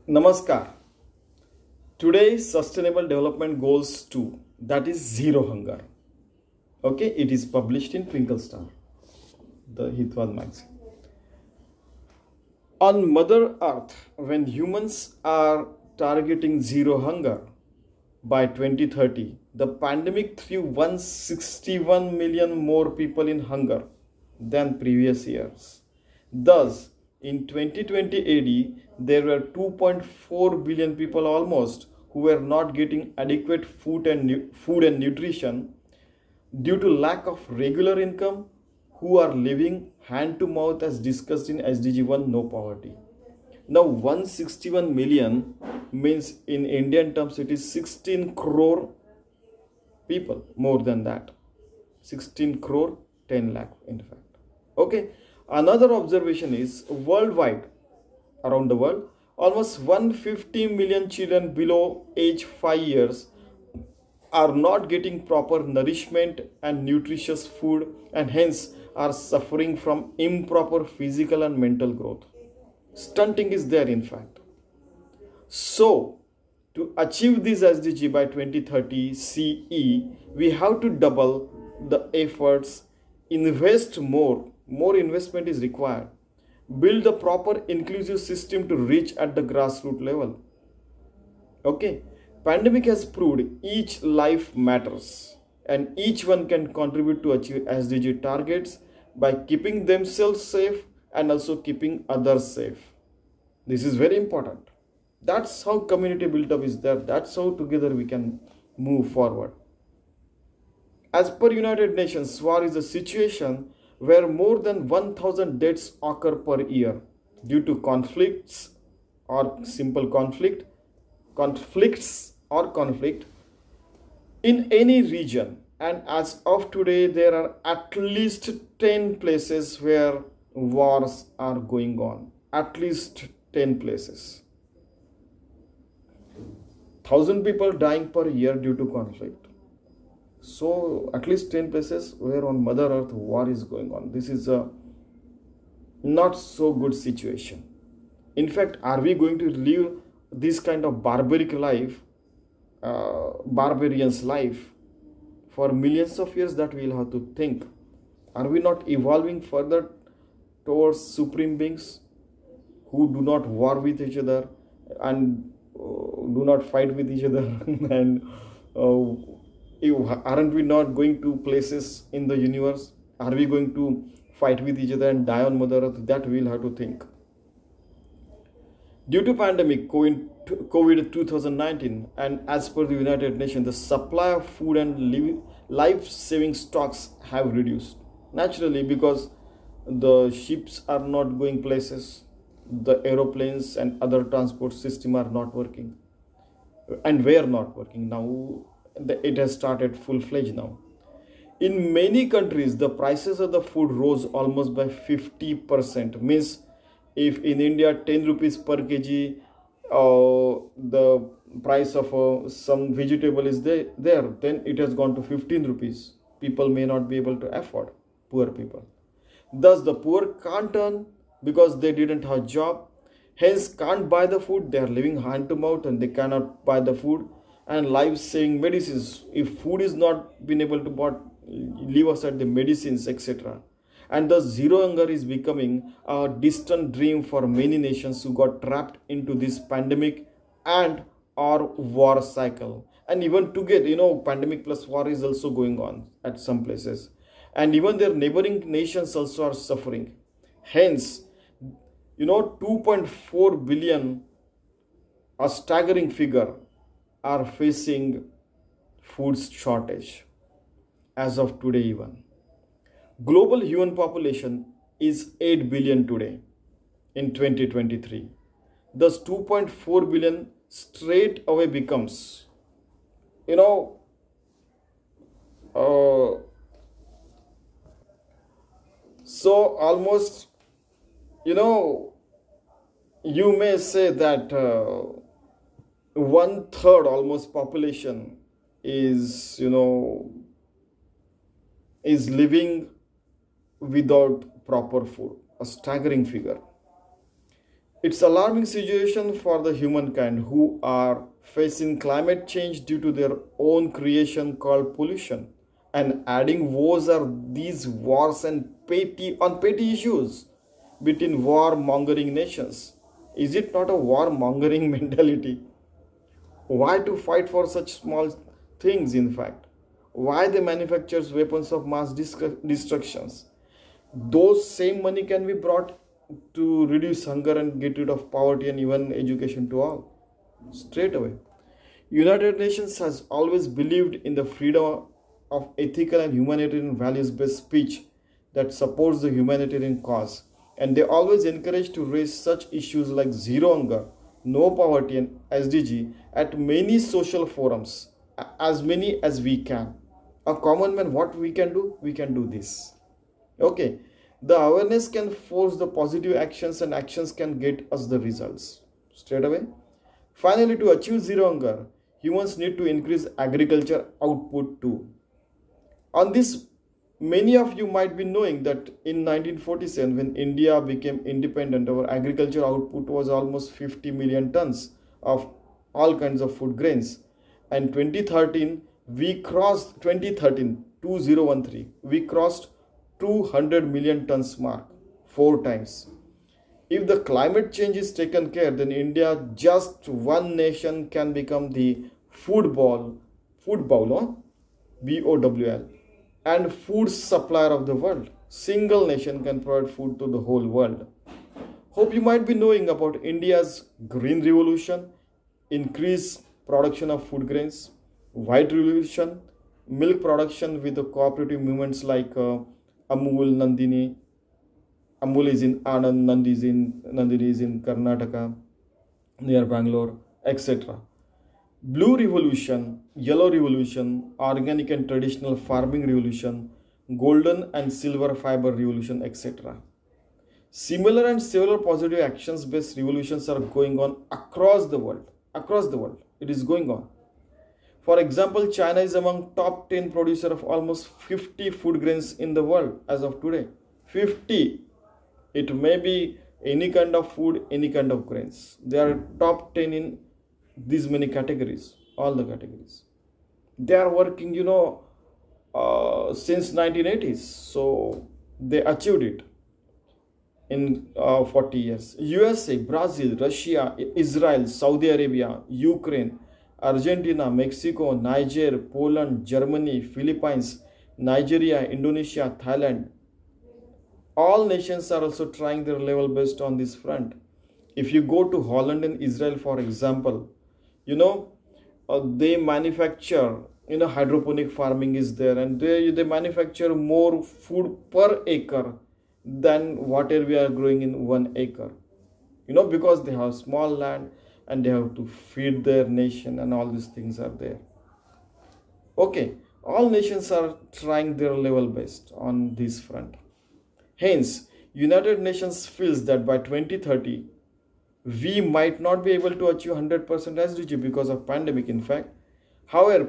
Namaskar. Today's Sustainable Development Goals 2, that is zero hunger. Okay, it is published in Twinkle Star, the Hitavada magazine. On Mother Earth, when humans are targeting zero hunger by 2030, the pandemic threw 161 million more people in hunger than previous years. Thus, in 2020 AD, there were 2.4 billion people almost who were not getting adequate food and nutrition due to lack of regular income, who are living hand to mouth as discussed in SDG 1, no poverty. Now 161 million means in Indian terms it is 16 crore people, more than that. 16 crore 10 lakh in fact. Okay, another observation is worldwide, around the world, almost 150 million children below age 5 years are not getting proper nourishment and nutritious food, and hence are suffering from improper physical and mental growth. Stunting is there in fact. So, to achieve this SDG by 2030 CE, we have to double the efforts, invest more investment is required, build the proper inclusive system to reach at the grassroots level. Okay, pandemic has proved each life matters and each one can contribute to achieve SDG targets by keeping themselves safe and also keeping others safe. This is very important. That's how community build-up is there. That's how together we can move forward. As per United Nations, war is a situation where more than 1,000 deaths occur per year due to conflicts or simple conflicts or conflict in any region. And as of today, there are at least 10 places where wars are going on. At least 10 places. 1,000 people dying per year due to conflict. So at least 10 places where on Mother Earth war is going on. This is a not so good situation. In fact, are we going to live this kind of barbaric life, barbarian's life for millions of years? That we'll have to think. Are we not evolving further towards supreme beings who do not war with each other and do not fight with each other and aren't we not going to places in the universe? Are we going to fight with each other and die on Mother Earth? That we'll have to think. Due to pandemic COVID 2019 and as per the United Nations, the supply of food and life-saving stocks have reduced. Naturally, because the ships are not going places, the aeroplanes and other transport system are not working and were not working. Now it has started full-fledged now. In many countries, the prices of the food rose almost by 50%. Means if in India 10 rupees per kg, the price of some vegetable is there, then it has gone to 15 rupees. People may not be able to afford, poor people. Thus, the poor can't earn because they didn't have job, hence can't buy the food. They are living hand to mouth and they cannot buy the food and life-saving medicines. If food is not been able to leave aside the medicines, etc. And thus zero hunger is becoming a distant dream for many nations who got trapped into this pandemic and or war cycle. And even together, pandemic plus war is also going on at some places. And even their neighboring nations also are suffering. Hence, 2.4 billion, a staggering figure, are facing food shortage as of today even. Global human population is 8 billion today in 2023. Thus 2.4 billion straight away becomes, so almost, you may say that 1/3 almost population is living without proper food. A staggering figure. It's alarming situation for the humankind who are facing climate change due to their own creation called pollution. And adding wars are these wars and petty issues between war-mongering nations. Is it not a war-mongering mentality? Why to fight for such small things, in fact? Why they manufactures weapons of mass destructions? Those same money can be brought to reduce hunger and get rid of poverty and even education to all. Straight away. United Nations has always believed in the freedom of ethical and humanitarian values-based speech that supports the humanitarian cause. And they always encourage to raise such issues like zero hunger, no poverty and SDG at many social forums, as many as we can. A common man, what we can do? We can do this. Okay, the awareness can force the positive actions and actions can get us the results straight away. Finally, to achieve zero hunger, humans need to increase agriculture output too. On this, many of you might be knowing that in 1947, when India became independent, our agriculture output was almost 50 million tons of all kinds of food grains. And 2013, we crossed 2013, we crossed 200 million tons mark 4 times. If the climate change is taken care, then India, just one nation, can become the food bowl, BOWL, and food supplier of the world. Single nation can provide food to the whole world. Hope you might be knowing about India's green revolution, increased production of food grains, white revolution, milk production with the cooperative movements like Amul, Nandini. Amul is in Anand, Nandini is in Karnataka, near Bangalore, etc. Blue revolution, yellow revolution, organic and traditional farming revolution, golden and silver fiber revolution, etc. Similar and several positive actions based revolutions are going on across the world. Across the world, it is going on. For example, China is among top 10 producer of almost 50 food grains in the world as of today. 50. It may be any kind of food, any kind of grains. They are top 10 in these many categories, all the categories. They are working, since 1980s. So they achieved it in 40 years. USA, Brazil, Russia, Israel, Saudi Arabia, Ukraine, Argentina, Mexico, Niger, Poland, Germany, Philippines, Nigeria, Indonesia, Thailand. All nations are also trying their level best on this front. If you go to Holland and Israel, for example, they manufacture, hydroponic farming is there, and they manufacture more food per acre than whatever we are growing in 1 acre. Because they have small land and they have to feed their nation and all these things are there. Okay, all nations are trying their level best on this front. Hence, United Nations feels that by 2030, we might not be able to achieve 100% SDG because of pandemic, in fact. However,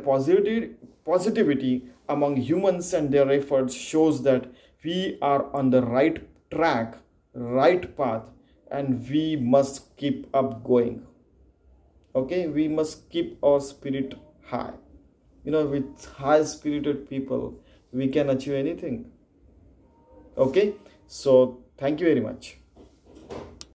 positivity among humans and their efforts shows that we are on the right track, right path, and we must keep up going. Okay, we must keep our spirit high. With high-spirited people, we can achieve anything. Okay, so thank you very much.